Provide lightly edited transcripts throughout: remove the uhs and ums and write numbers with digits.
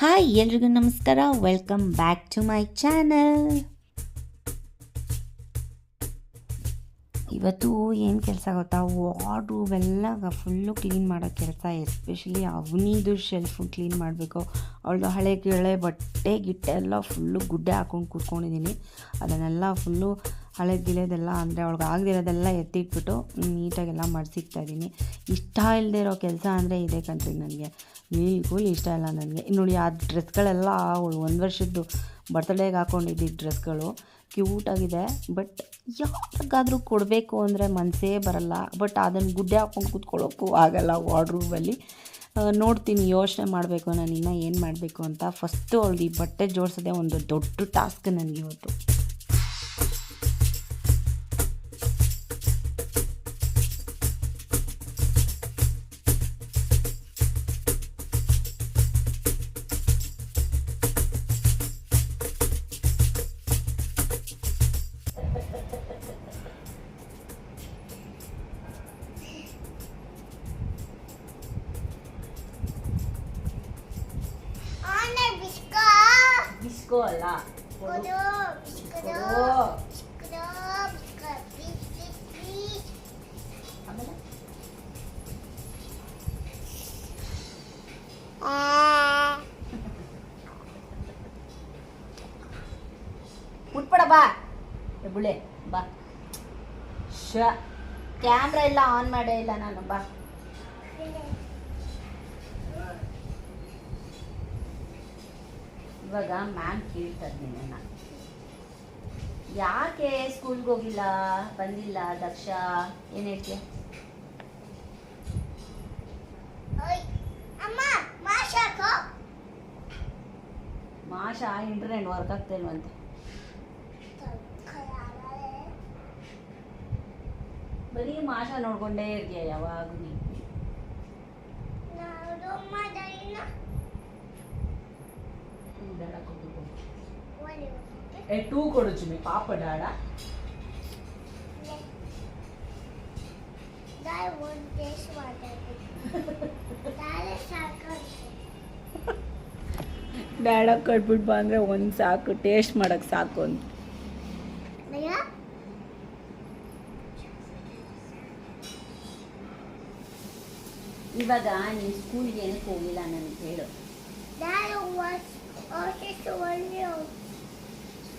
Hi ಎಲ್ರಿಗೂ ನಮಸ್ಕಾರ, welcome back to my channel. ಇವತ್ತು ಏನು ಕೆಲಸ ಗೊತ್ತಾ, ವಾರ್ಡ್ರೂಬ್ ಎಲ್ಲ ಫುಲ್ಲು ಕ್ಲೀನ್ ಮಾಡೋ ಕೆಲಸ. ಎಸ್ಪೆಷಲಿ ಅವನಿದು ಶೆಲ್ಫು ಕ್ಲೀನ್ ಮಾಡಬೇಕು. ಅವಳದು ಹಳೆ ಬಟ್ಟೆ ಗಿಟ್ಟೆ ಎಲ್ಲ ಫುಲ್ಲು ಗುಡ್ಡೆ ಹಾಕ್ಕೊಂಡು ಕೂತ್ಕೊಂಡಿದ್ದೀನಿ. ಅದನ್ನೆಲ್ಲ ಫುಲ್ಲು ಹಳೆದಿಲೆದೆಲ್ಲ ಅಂದರೆ ಅವಳಿಗೆ ಆಗದಿರೋದೆಲ್ಲ ಎತ್ತಿಟ್ಬಿಟ್ಟು ನೀಟಾಗೆಲ್ಲ ಮಡಿಸಿಕ್ತಾಯಿದ್ದೀನಿ. ಇಷ್ಟ ಇಲ್ಲದೆ ಇರೋ ಕೆಲಸ ಅಂದರೆ ಇದೆ ಕಣ್ರಿ ನನಗೆ. ಬಿಲ್ಕುಲ್ ಇಷ್ಟ ಇಲ್ಲ ನನಗೆ. ನೋಡಿ, ಆ ಡ್ರೆಸ್ಗಳೆಲ್ಲ ಅವಳು 1 ವರ್ಷದ್ದು ಬರ್ತ್ಡೇಗೆ ಹಾಕ್ಕೊಂಡಿದ್ದ ಡ್ರೆಸ್ಗಳು ಕ್ಯೂಟಾಗಿದೆ. ಬಟ್ ಯಾರಿಗಾದರೂ ಕೊಡಬೇಕು ಅಂದರೆ ಮನಸ್ಸೇ ಬರಲ್ಲ. ಬಟ್ ಅದನ್ನು ಗುಡ್ಡೆ ಹಾಕ್ಕೊಂಡು ಕೂತ್ಕೊಳ್ಳೋಕ್ಕೂ ಆಗಲ್ಲ ವಾರ್ಡ್ರೂಬಲ್ಲಿ. ನೋಡ್ತೀನಿ, ಯೋಚನೆ ಮಾಡಬೇಕು ನಾನು ಇನ್ನೂ ಏನು ಮಾಡಬೇಕು ಅಂತ. ಫಸ್ಟು ಅವಳದು ಈ ಬಟ್ಟೆ ಜೋಡಿಸೋದೇ ಒಂದು ದೊಡ್ಡ ಟಾಸ್ಕ್ ನನಗಿವತ್ತು. ಬಿಸ್ಕೋ ಅಲ್ಲ, ಆಮೇಲೆ ಮುಟ್ಬೇಡ, ಬಾ ಬುಳೆ ಬಾ. ಕ್ಯಾಮ್ರಾ ಎಲ್ಲ ಆನ್ ಮಾಡೇ ಇಲ್ಲ ನಾನು, ಬಾ. ಇವಾಗ ಮ್ಯಾಮ್ ಕೇಳ್ತಾರೆ ನಿನ್ನ, ಯಾಕೆ ಸ್ಕೂಲ್ಗೆ ಹೋಗಿಲ್ಲ, ಬಂದಿಲ್ಲ ದಕ್ಷ, ಏನು ಹೇಳ್ತೀಯ? ಮಾಷಾ ಇಂಟರ್ನೆಟ್ ವರ್ಕ್ ಆಗ್ತೇಲ್ವಂತೆ. ಬರೀ ಮಾಷಾ ನೋಡ್ಕೊಂಡೇ ಇರ್ತೀಯ ಯಾವಾಗ ನೀ. ಟೂ ಕೊಡು ಚುಮ್ಮಿ, ಪಾಪ ಡಾಡ. ಡ್ಯಾಡ ಕಟ್ಬಿಟ್ಟು ಬಂದರೆ ಒಂದು ಸಾಕು, ಟೇಸ್ಟ್ ಮಾಡೋಕ್ಕೆ ಸಾಕು ಅಂತ. ಇವಾಗ ನೀನು ಸ್ಕೂಲ್ಗೆ ಏನಕ್ಕೆ ಹೋಗಿಲ್ಲ ನನಗೆ ಹೇಳು.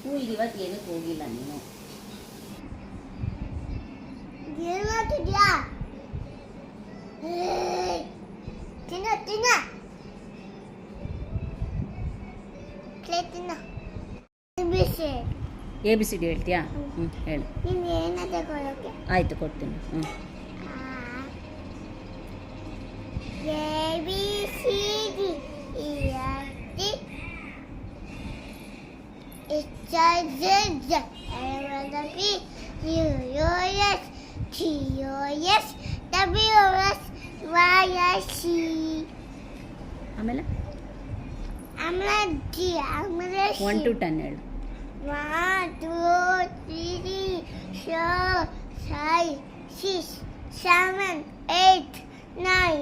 ಸ್ಕೂಲ್ಗೆ ಇವತ್ತು ಏನಕ್ಕೆ ಹೋಗಿಲ್ಲ ನೀನು? ABCD ಹೇಳ್ತೀಯಾ? ಹೇಳು. ಆಯಿತು, ಕೊಡ್ತೀನಿ. ABCD EFG HIJK LMNOP QRS TUS WS YSC. ಆಮೇಲೆ D 1 to 10 ಹೇಳು. 1 2 3 4 5 6 7 8 9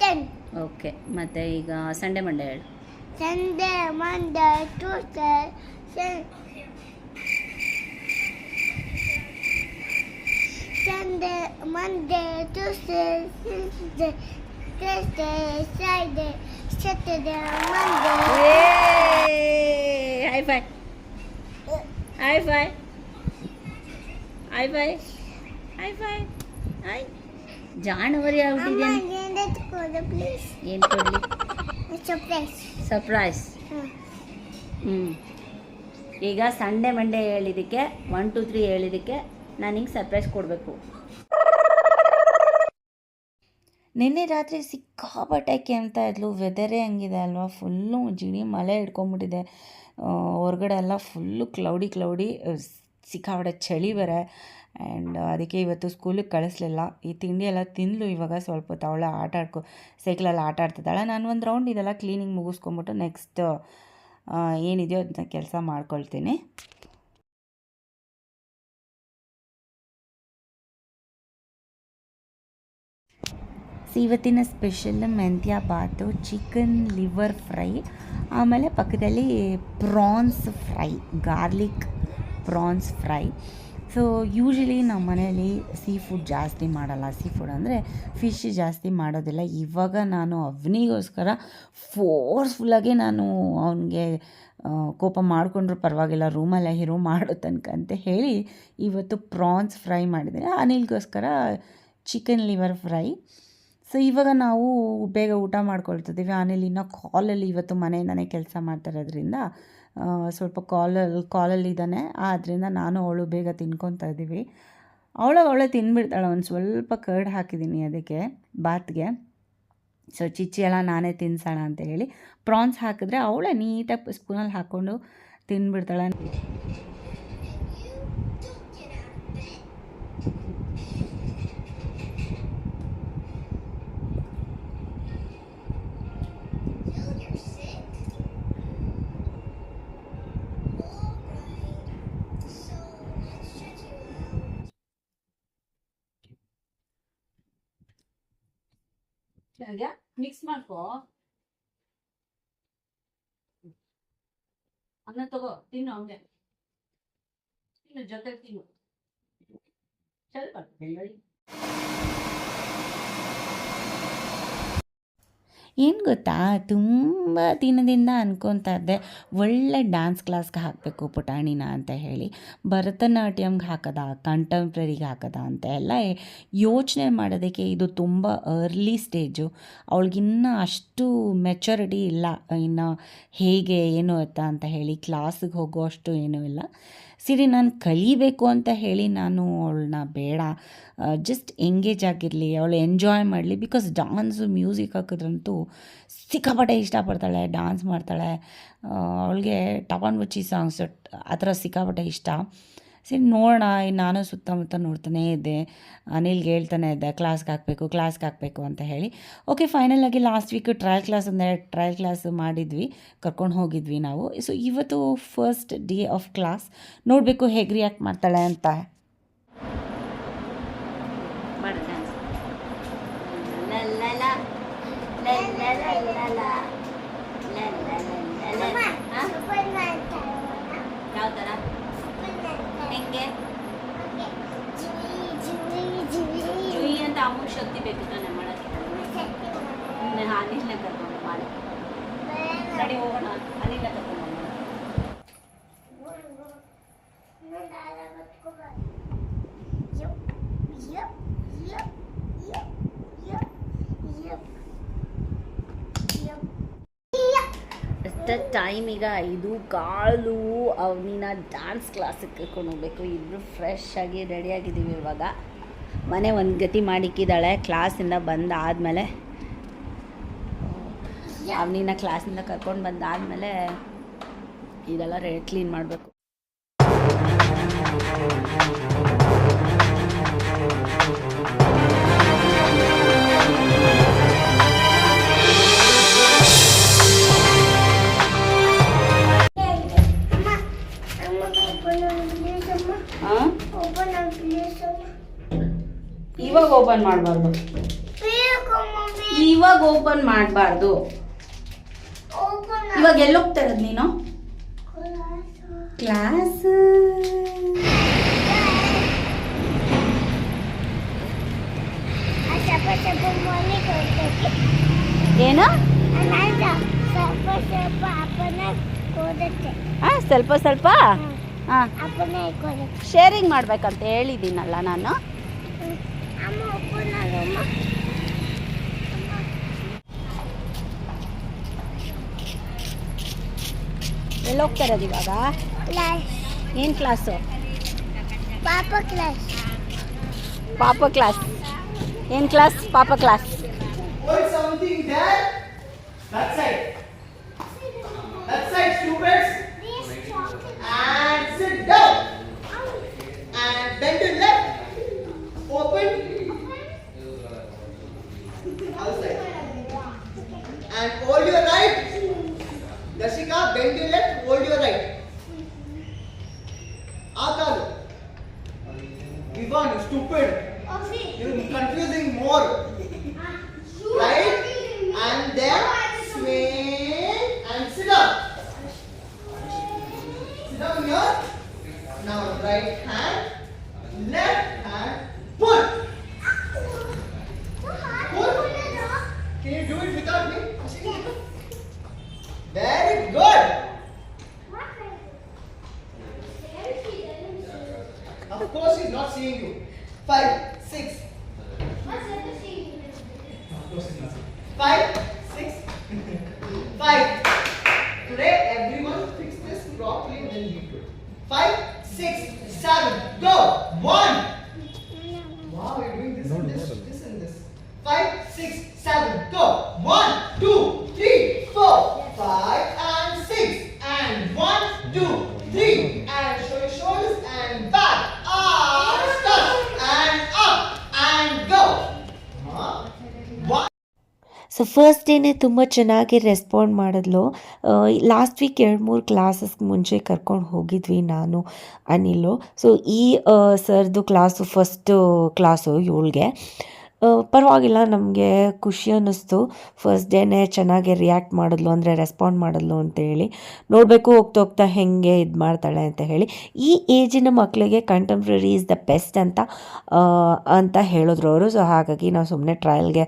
10. ಓಕೆ, ಮತ್ತೆ ಈಗ ಸಂಡೇ ಮಂಡೇ ಹೇಳು. Sunday, Monday, Tuesday, Sunday, Monday, Tuesday, Wednesday, Thursday, Friday, Saturday, Monday. High five. High five. High five. High five. High. January ಆಗ್ಬಿಟ್ಟಿದೆ. ಏನು ಕೊಡಲಿ? Surprise. ಈಗ Sunday Monday ಹೇಳಿದ್ದಕ್ಕೆ 1 2 3 ಹೇಳಿದ್ದಕ್ಕೆ ನಾನು ಹಿಂಗೆ ಸರ್ಪ್ರೈಸ್ ಕೊಡಬೇಕು. ನಿನ್ನೆ ರಾತ್ರಿ ಸಿಕ್ಕಾಪಟ್ಟೆ ಕೆಮ್ತಾ ಇದ್ಲು. ವೆದರೇ ಹಂಗಿದೆ ಅಲ್ವಾ, ಫುಲ್ಲು ಜಿಡಿ ಮಳೆ ಹಿಡ್ಕೊಂಬಿಟ್ಟಿದೆ. ಹೊರಗಡೆ ಎಲ್ಲ ಫುಲ್ಲು ಕ್ಲೌಡಿ ಸಿಕ್ಕಾಪಟ್ಟೆ ಚಳಿ ಬೇರೆ. ಆ್ಯಂಡ್ ಅದಕ್ಕೆ ಇವತ್ತು ಸ್ಕೂಲಿಗೆ ಕಳಿಸ್ಲಿಲ್ಲ. ಈ ತಿಂಡಿ ಎಲ್ಲ ತಿಂದಲು. ಇವಾಗ ಸ್ವಲ್ಪ ಹೊತ್ತು ಅವಳೆ ಸೈಕಲಲ್ಲಿ ಆಟ ಆಡ್ತಿದ್ದಾಳೆ. ನಾನು ಒಂದು ರೌಂಡ್ ಇದೆಲ್ಲ ಕ್ಲೀನಿಂಗ್ ಮುಗಿಸ್ಕೊಂಬಿಟ್ಟು ನೆಕ್ಸ್ಟ್ ಏನಿದೆಯೋ ಅದನ್ನ ಕೆಲಸ ಮಾಡ್ಕೊಳ್ತೀನಿ. ಸೊ ಇವತ್ತಿನ ಸ್ಪೆಷಲ್ ಮೆಂತ್ಯ ಬಾತು, ಚಿಕನ್ ಲಿವರ್ ಫ್ರೈ, ಆಮೇಲೆ ಪಕ್ಕದಲ್ಲಿ prawns fry, garlic prawns fry. So usually ನಮ್ಮ ಮನೆಯಲ್ಲಿ ಸೀ ಫುಡ್ ಜಾಸ್ತಿ ಮಾಡಲ್ಲ. ಸೀ ಫುಡ್ ಅಂದರೆ ಫಿಶ್ ಜಾಸ್ತಿ ಮಾಡೋದಿಲ್ಲ. ಇವಾಗ ನಾನು ಅವನಿಗೋಸ್ಕರ ಫೋರ್ಸ್ಫುಲ್ಲಾಗಿ ನಾನು ಅವನಿಗೆ ಕೋಪ ಮಾಡಿಕೊಂಡ್ರು ಪರವಾಗಿಲ್ಲ, ರೂಮಲ್ಲೇ ಇರೋ ಮಾಡೋ ತನಕ ಅಂತ ಹೇಳಿ ಇವತ್ತು ಪ್ರಾನ್ಸ್ ಫ್ರೈ ಮಾಡಿದ್ದೀನಿ. ಅನಿಲ್ಗೋಸ್ಕರ ಚಿಕನ್ ಲಿವರ್ ಫ್ರೈ. ಸೊ ಇವಾಗ ನಾವು ಬೇಗ ಊಟ ಮಾಡ್ಕೊಳ್ತಿದ್ದೀವಿ. ಅನಿಲ್ ಇನ್ನೂ ಕಾಲಲ್ಲಿ ಇವತ್ತು ಮನೆಯಿಂದನೇ ಕೆಲಸ ಮಾಡ್ತಾಯಿರೋದ್ರಿಂದ ಸ್ವಲ್ಪ ಕಾಲಲ್ಲಿದ್ದಾನೆ. ಆದ್ದರಿಂದ ನಾನು ಅವಳು ಬೇಗ ತಿನ್ಕೊತಾ ಇದ್ದೀವಿ. ಅವಳೇ ತಿಂದ್ಬಿಡ್ತಾಳೆ. ಒಂದು ಸ್ವಲ್ಪ ಕರ್ಡ್ ಹಾಕಿದ್ದೀನಿ ಅದಕ್ಕೆ ಬಾತ್ಗೆ. ಸೊ ಚಿಚ್ಚಿ ಎಲ್ಲ ನಾನೇ ತಿನ್ಸೋಣ ಅಂತ ಹೇಳಿ ಪ್ರಾನ್ಸ್ ಹಾಕಿದ್ರೆ ಅವಳೇ ನೀಟಾಗಿ ಸ್ಪೂನಲ್ಲಿ ಹಾಕ್ಕೊಂಡು ತಿಂದ್ಬಿಡ್ತಾಳೆ. ಮಿಕ್ಸ್ ಮಾಡ್ಕೋ, ಅನ್ನ ತಗೋ, ತಿನ್ನು. ಹಂಗೆ ಇನ್ನು ಜೊತೆ ತಿನ್ನು ಸ್ವಲ್ಪ ಬೆಳ್ಳುಳ್ಳಿ. ಏನು ಗೊತ್ತಾ, ತುಂಬ ದಿನದಿಂದ ಅನ್ಕೊತಾ ಇದ್ದೆ ಒಳ್ಳೆ ಡ್ಯಾನ್ಸ್ ಕ್ಲಾಸ್ಗೆ ಹಾಕಬೇಕು ಪುಟಾಣಿನ ಅಂತ ಹೇಳಿ. ಭರತನಾಟ್ಯಮ್ಗೆ ಹಾಕೋದಾ, ಕಂಟೆಂಪ್ರರಿಗೆ ಹಾಕೋದಾ ಅಂತ ಎಲ್ಲ ಯೋಚನೆ ಮಾಡೋದಕ್ಕೆ ಇದು ತುಂಬ ಅರ್ಲಿ ಸ್ಟೇಜು. ಅವಳಿಗಿನ್ನೂ ಅಷ್ಟು ಮೆಚುರಿಟಿ ಇಲ್ಲ, ಇನ್ನು ಹೇಗೆ ಏನು ಅಂತ ಹೇಳಿ ಕ್ಲಾಸಿಗೆ ಹೋಗೋ ಅಷ್ಟು ಏನೂ ಇಲ್ಲ. ಸರಿ, ನಾನು ಕಲಿಬೇಕು ಅಂತ ಹೇಳಿ ನಾನು ಅವಳನ್ನ ಬೇಡ, ಜಸ್ಟ್ ಎಂಗೇಜ್ ಆಗಿರಲಿ, ಅವಳು ಎಂಜಾಯ್ ಮಾಡಲಿ. ಬಿಕಾಸ್ ಡ್ಯಾನ್ಸು ಮ್ಯೂಸಿಕ್ ಹಾಕಿದ್ರಂತೂ ಸಿಕ್ಕಾಪಟ್ಟೆ ಇಷ್ಟಪಡ್ತಾಳೆ, ಡ್ಯಾನ್ಸ್ ಮಾಡ್ತಾಳೆ. ಅವಳಿಗೆ ಟಪಾನ್ ಬಚ್ಚಿ ಸಾಂಗ್ಸ್ ಆ ಥರ ಸಿಕ್ಕಾಪಟ್ಟೆ ಇಷ್ಟ. ಸರಿ ನೋಡೋಣ. ನಾನು ಸುತ್ತಮುತ್ತ ನೋಡ್ತಾನೇ ಇದ್ದೆ, ಅನಿಲ್ಗೆ ಹೇಳ್ತಾನೆ ಇದ್ದೆ ಕ್ಲಾಸ್ಗೆ ಹಾಕಬೇಕು ಅಂತ ಹೇಳಿ. ಓಕೆ, ಫೈನಲಾಗಿ ಲಾಸ್ಟ್ ವೀಕ್ ಟ್ರಯಲ್ ಕ್ಲಾಸ್ ಮಾಡಿದ್ವಿ, ಕರ್ಕೊಂಡು ಹೋಗಿದ್ವಿ ನಾವು. ಸೊ ಇವತ್ತು ಫಸ್ಟ್ ಡೇ ಆಫ್ ಕ್ಲಾಸ್, ನೋಡಬೇಕು ಹೇಗೆ ರಿಯಾಕ್ಟ್ ಮಾಡ್ತಾಳೆ ಅಂತ. ಯಾವ ಥರ ಹೆಂಗೆ ಜುಯಿ ಅಂತ ಅಮ್ಮಗೆ ಶಕ್ತಿ ಬೇಕು ತಾನೆ ಮಾಡೋಕ್ಕೆ. ಅನಿಲ್ನ ಕರ್ಕೊಂಡು ಮಾಡಿ ರೆಡಿ ಹೋಗೋಣ. ಅನಿಲ್ನ ಕರ್ಕೊಂಡು ಟೈಮ್ ಈಗ 5:15. ಅವನಿನ ಡ್ಯಾನ್ಸ್ ಕ್ಲಾಸಿಗೆ ಕರ್ಕೊಂಡು ಹೋಗ್ಬೇಕು. ಇಬ್ಬರು ಫ್ರೆಶ್ ಆಗಿ ರೆಡಿಯಾಗಿದ್ದೀವಿ. ಇವಾಗ ಮನೆ ಒಂದು ಗತಿ ಮಾಡಿಕ್ಕಿದ್ದಾಳೆ. ಕ್ಲಾಸಿಂದ ಬಂದಾದಮೇಲೆ ಅವನಿನ ಕ್ಲಾಸಿಂದ ಕರ್ಕೊಂಡು ಬಂದಾದಮೇಲೆ ಇದೆಲ್ಲ ಕ್ಲೀನ್ ಮಾಡಬೇಕು. ಇವಾಗ ಓಪನ್ ಮಾಡಬಾರ್ದು. ಇವಾಗ ಎಲ್ಲೋಗ್ತಾ ಇರೋದು ನೀನು? ಕ್ಲಾಸ್. ಏನು ಸ್ವಲ್ಪ ಶೇರಿಂಗ್ ಮಾಡ್ಬೇಕಂತ ಹೇಳಿದ್ದೀನಲ್ಲ ನಾನು. ಎಲ್ಲೋಗ್ತಾ ಇರೋದು ಇವಾಗ? ಏನು ಕ್ಲಾಸು? ಪಾಪ ಕ್ಲಾಸ್. ಏನು ಕ್ಲಾಸ್? ಪಾಪ class. And hold your right. Dashika, bend your left, hold your right. Akalu. Ivan, you stupid. You're confusing more. then swing and sit up. Sit down here. Now right hand, left hand, pull. Pull. Can you do it without me? Very good. Of course he's not seeing you. 5, 6. Of course he's not seeing. 5, 6. 5. Today everyone fix this properly and then we do it. 5, 6, 7. Go. 1. Wow, you're doing this and this, this and this. 5, 6, 7. Go. 1, 2, 3, 4, 5 and 6 and 1, 2, 3 and show your shoulders and back. Stop and up and go. One. So first ಡೇನೇ ತುಂಬ ಚೆನ್ನಾಗಿ respond ಮಾಡಿದ್ಲು. Last week 2-3 ಕ್ಲಾಸಸ್ಗೆ ಮುಂಚೆ ಕರ್ಕೊಂಡು ಹೋಗಿದ್ವಿ ನಾನು ಅನಿಲು. So ಈ ಸರ್ದು ಕ್ಲಾಸು ಫಸ್ಟು ಕ್ಲಾಸು ಇವಳಿಗೆ. ಪರವಾಗಿಲ್ಲ, ನಮಗೆ ಖುಷಿ ಅನ್ನಿಸ್ತು. ಫಸ್ಟ್ ಡೇನೇ ಚೆನ್ನಾಗಿ ರಿಯಾಕ್ಟ್ ಮಾಡಿದ್ಲು, ಅಂದರೆ ರೆಸ್ಪಾಂಡ್ ಮಾಡಿದ್ಲು ಅಂತೇಳಿ. ನೋಡಬೇಕು ಹೋಗ್ತಾ ಹೋಗ್ತಾ ಹೆಂಗೆ ಇದು ಮಾಡ್ತಾಳೆ ಅಂತ ಹೇಳಿ. ಈ ಏಜಿನ ಮಕ್ಕಳಿಗೆ ಕಂಟೆಂಪ್ರರಿ ಈಸ್ ದ ಬೆಸ್ಟ್ ಅಂತ ಹೇಳಿದ್ರು ಅವರು. ಸೊ ಹಾಗಾಗಿ ನಾವು ಸುಮ್ಮನೆ ಟ್ರಯಲ್ಗೆ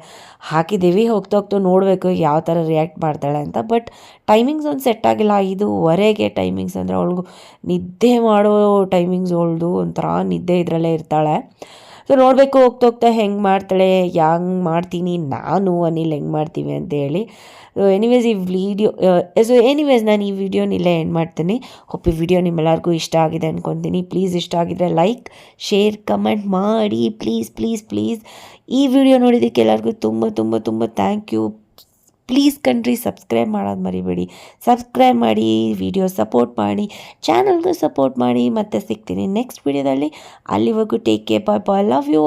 ಹಾಕಿದ್ದೀವಿ. ಹೋಗ್ತಾ ಹೋಗ್ತಾ ನೋಡಬೇಕು ಯಾವ ಥರ ರಿಯಾಕ್ಟ್ ಮಾಡ್ತಾಳೆ ಅಂತ. ಬಟ್ ಟೈಮಿಂಗ್ಸ್ ಒಂದು ಸೆಟ್ ಆಗಿಲ್ಲ. 5:15 ಟೈಮಿಂಗ್ಸ್ ಅಂದರೆ ಅವಳಿಗೂ ನಿದ್ದೆ ಮಾಡೋ ಟೈಮಿಂಗ್ಸ್ ಅವಳದು. ಒಂಥರ ನಿದ್ದೆ ಇದರಲ್ಲೇ ಇರ್ತಾಳೆ. ಸೊ ನೋಡಬೇಕು ಹೋಗ್ತಾ ಹೋಗ್ತಾ ಹೆಂಗೆ ಮಾಡ್ತಾಳೆ, ಹೆಂಗೆ ಮಾಡ್ತೀನಿ ನಾನು ಅನಿಲ್ ಹೆಂಗೆ ಮಾಡ್ತೀವಿ ಅಂತೇಳಿ. ಸೊ ಎನಿವೇಸ್ ನಾನು ಈ ವಿಡಿಯೋನಿಲ್ಲೇ ಎಂಡ್ ಮಾಡ್ತೀನಿ. ಹೋಪ್ ಈ ವಿಡಿಯೋ ನಿಮ್ಮೆಲ್ಲರಿಗೂ ಇಷ್ಟ ಆಗಿದೆ ಅಂದ್ಕೊತೀನಿ. ಪ್ಲೀಸ್ ಇಷ್ಟ ಆಗಿದ್ರೆ ಲೈಕ್, ಶೇರ್, ಕಮೆಂಟ್ ಮಾಡಿ ಪ್ಲೀಸ್ ಪ್ಲೀಸ್ ಪ್ಲೀಸ್. ಈ ವಿಡಿಯೋ ನೋಡಿದ್ದಕ್ಕೆ ಎಲ್ಲರಿಗೂ ತುಂಬ ತುಂಬ ತುಂಬ ಥ್ಯಾಂಕ್ ಯು. ಪ್ಲೀಸ್ ಕಣ್ರಿ, ಸಬ್ಸ್ಕ್ರೈಬ್ ಮಾಡೋದು ಮರಿಬೇಡಿ. ಸಬ್ಸ್ಕ್ರೈಬ್ ಮಾಡಿ, ವಿಡಿಯೋ ಸಪೋರ್ಟ್ ಮಾಡಿ, ಚಾನಲ್ಗೂ ಸಪೋರ್ಟ್ ಮಾಡಿ. ಮತ್ತೆ ಸಿಗ್ತೀನಿ ನೆಕ್ಸ್ಟ್ ವಿಡಿಯೋದಲ್ಲಿ. ಅಲ್ಲಿವರೆಗೂ take care, bye bye, love you.